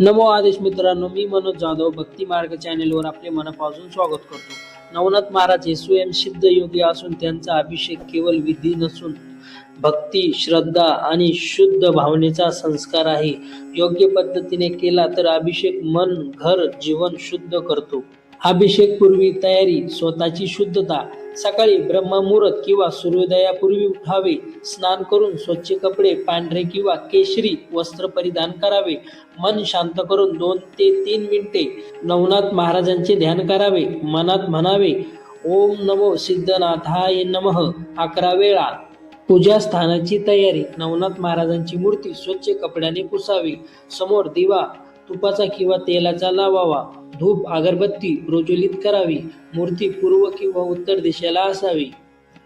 नमो आदेश मित्रांनो, मी मनोज जाधव भक्ती मार्ग चॅनेलवर आपले मनापासून स्वागत करतो. नवनाथ महाराज हे स्वयंसिद्ध योगी असून त्यांचा अभिषेक केवळ विधी नसून भक्ती, श्रद्धा आणि शुद्ध भावनेचा संस्कार आहे. योग्य पद्धतीने केला तर अभिषेक मन, घर, जीवन शुद्ध करतो. अभिषेक पूर्वी तयारी, स्वतःची शुद्धता. सकाळी ब्रह्ममुहूर्त किंवा सूर्योदयापूर्वी उठावे. स्नान करून स्वच्छ कपडे, पांढरे किंवा केशरी वस्त्र परिधान करावे. मन शांत करून 2 ते 3 मिनिटे नवनाथ महाराजांचे ध्यान करावे. मनात म्हणावे, ओम नमो सिद्धनाथाय नमः 11 वेळा. पूजा स्थानाची तयारी. नवनाथ महाराजांची मूर्ती स्वच्छ कपड्याने पुसावी. समोर दिवा तुपाचा किंवा तेलाचा लावावा. धूप अगरबत्ती प्रज्वलित करावी. मूर्ती पूर्व किंवा उत्तर दिशेला असावी.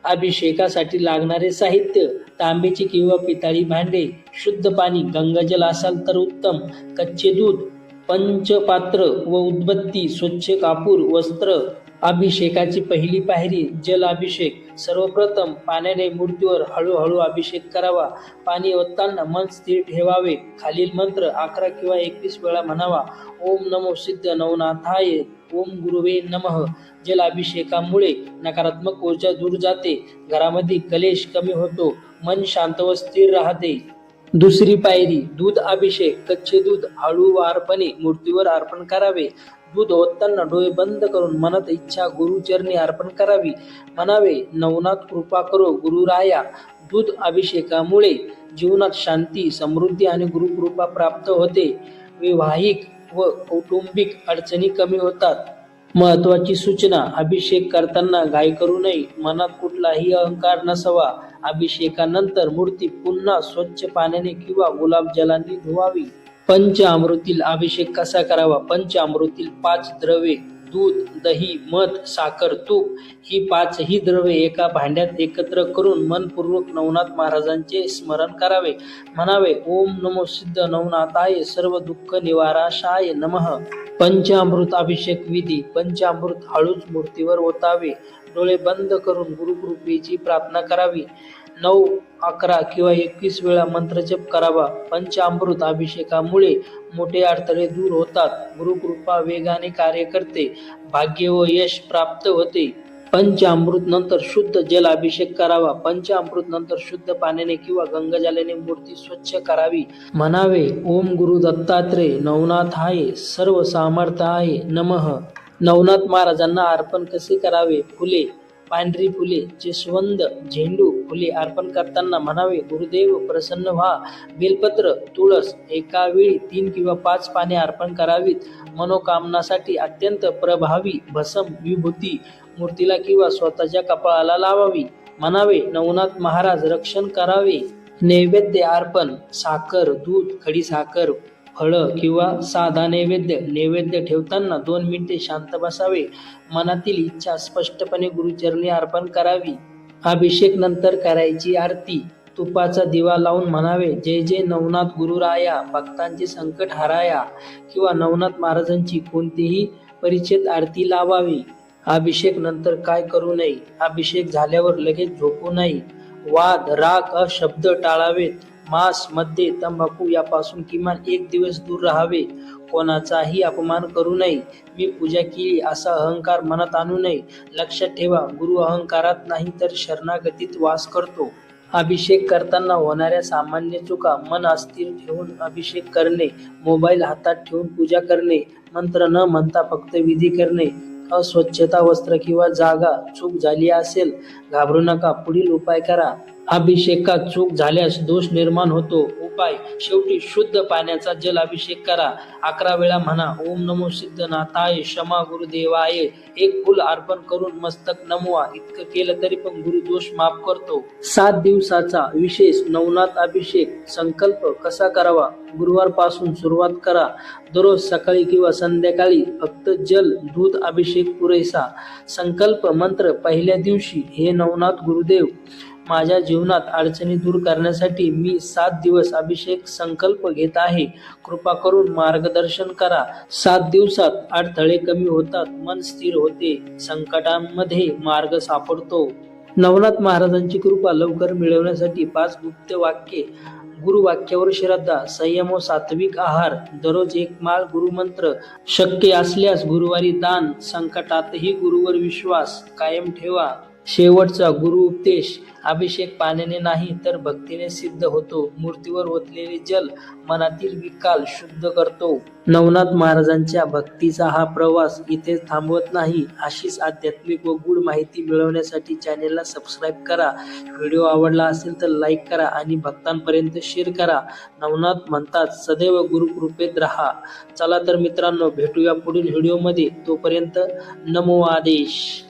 अभिषेकासाठी लागणारे साहित्य: तांब्याची किंवा पितळी भांडे, शुद्ध पाणी, गंगाजल असाल तर उत्तम, कच्चे दूध, पंचपात्र व उदबत्ती, स्वच्छ कापूर, वस्त्र. अभिषेकाची पहिली पायरी जल अभिषेक. सर्वप्रथम पाण्याने मूर्तीवर हळूहळू अभिषेक करावा. पाणी ओतताना मन स्थिर ठेवावे. खालील मंत्र 11 किंवा 21 वेळा म्हणावा. ओम नमो सिद्ध नवनाथाय, ओम गुरुवे नमः. जल अभिषेकामुळे नकारात्मक ऊर्जा दूर जाते. घरामध्ये क्लेश कमी होतो. मन शांत व स्थिर राहते. दुसरी पायरी दूध अभिषेक. कच्चे दूध हळूवारपणे मूर्तीवर अर्पण करावे. दूध ओतताना डोळे बंद करून मनात इच्छा गुरुचरणी अर्पण करावी. म्हणावे, नवनाथ कृपा करो गुरुराया. दूध अभिषेकामुळे जीवनात शांती, समृद्धी आणि गुरुकृपा प्राप्त होते. वैवाहिक व कौटुंबिक अडचणी कमी होतात. महत्वाची सूचना: अभिषेक करताना घाई करू नये. मनात कुठलाही अहंकार नसावा. अभिषेकानंतर मूर्ती पुन्हा स्वच्छ पाण्याने किंवा गुलाबजलाने धुवावी. पंचामृतील अभिषेक कसा करावा? पंचामृतील 5 द्रव्ये दूध, दही, मध, साखर, तूप ही 5ही द्रव्ये एका भांड्यात एकत्र करून मनपूर्वक नवनाथ महाराजांचे स्मरण करावे. म्हणावे, ओम नमो सिद्ध नवनाथाय सर्व दुःख निवाराशाय नमः. पंचामृत अभिषेक विधी. पंचामृत हळूच मूर्तीवर ओतावे. डोळे बंद करून गुरुकृपेची प्रार्थना करावी. 9, 11 किंवा 21 वेळा मंत्रजप करावा. पंचामृत अभिषेकामुळे मोठे अडथळे दूर होतात. गुरुकृपा वेगाने कार्य करते. भाग्य व यश प्राप्त होते. पंचामृत नंतर शुद्ध जल अभिषेक करावा. पंचामृत नंतर शुद्ध पाण्याने किंवा गंगाजलाने मूर्ती स्वच्छ करावी. म्हणावे, ओम गुरु दत्तात्रय नवनाथाय सर्व सामर्थ्याय नमः. नवनाथ महाराजांना अर्पण कसे करावे? फुले: पांढरी फुले, जास्वंद, झेंडू फुले अर्पण करताना म्हणावे, गुरुदेव प्रसन्न व्हा. बेलपत्र, तुळस एका वेळी 3 किंवा 5 पाने अर्पण करावीत. मनोकामनासाठी अत्यंत प्रभावी भस्म विभूती मूर्तीला किंवा स्वतःच्या कपाळाला लावावी. म्हणावे, नवनाथ महाराज रक्षण करावे. नैवेद्य अर्पण: साखर, दूध, खडीसाखर, फळं किंवा साधा नैवेद्य. नैवेद्य ठेवताना 2 मिनिटे शांत बसावे. मनातील इच्छा स्पष्टपणे गुरुचरणी अर्पण करावी. अभिषेक नंतर करायची आरती. तुपाचा दिवा लावून म्हणावे, जय जय नवनाथ गुरुराया, भक्तांचे संकट हराया किंवा नवनाथ महाराजांची कोणतीही परिचित आरती लावावी. अभिषेक नंतर काय करू नये? अभिषेक झाल्यावर लगेच झोपू नये. वाद, राग, अशब्द टाळावेत. मांस, मद्य, तंबाखू यापासून किमान 1 दिवस दूर राहावे. कोणाचाही अपमान करू नये. मी पूजा केली असा अहंकार मनात आणू नये. लक्षात ठेवा, गुरु अहंकारात नाही तर शरणागतीत वास करतो. अभिषेक करताना होणाऱ्या सामान्य चुका: मन अस्थिर ठेवून अभिषेक करणे, मोबाईल हातात ठेवून पूजा करणे, मंत्र न म्हणता फक्त विधी करणे, अस्वच्छता वस्त्र किंवा जागा. चूक झाली असेल घाबरू नका, पुढील उपाय करा. अभिषेकात चूक झाल्यास दोष निर्माण होतो. उपाय: शेवटी शुद्ध पाण्याचा जल अभिषेक करा. 11 वेळा म्हणा, ओम नमो सिद्धनाथाय क्षमा गुरुदेवाय. 1 फूल अर्पण करून मस्तक नमवा. इतकं केलं तरी पण गुरु दोष माफ करतो. 7 दिवसाचा विशेष नवनाथ अभिषेक संकल्प कसा करावा? गुरुवारपासून सुरुवात करा. दररोज सकाळी किंवा संध्याकाळी फक्त जल दूध अभिषेक पुरेसा. संकल्प मंत्र: पहिल्या दिवशी, हे नवनाथ गुरुदेव, माझ्या जीवनात अडचणी दूर करण्यासाठी मी 7 दिवस अभिषेक संकल्प घेत आहे. कृपा करून मार्गदर्शन करा. 7 दिवसात अडथळे कमी होतात. मन स्थिर होते. संकटांमध्ये मार्ग सापडतो. नवनाथ महाराजांची कृपा लवकर मिळवण्यासाठी 5 गुप्त वाक्ये: गुरुवाक्यावर श्रद्धा, संयम व सात्विक आहार, दररोज एक माळ गुरुमंत्र, शक्य असल्यास गुरुवारी दान, संकटातही गुरुवर विश्वास कायम ठेवा. शेवटचा गुरु उपदेश, अभिषेक पाण्याने नाही तर भक्तीने सिद्ध होतो. मूर्तीवर ओतलेले जल मनातील विकार शुद्ध करतो. नवनाथ महाराजांच्या भक्तीचा हा प्रवास इथेच थांबवत नाही. अशीच आध्यात्मिक व गूढ माहिती मिळवण्यासाठी चॅनेलला सबस्क्राईब करा. व्हिडिओ आवडला असेल तर लाईक करा आणि भक्तांपर्यंत शेअर करा. नवनाथ म्हणतात, सदैव गुरुकृपेत राहा. चला तर मित्रांनो, भेटूया पुढील व्हिडिओमध्ये. तोपर्यंत नमो आदेश.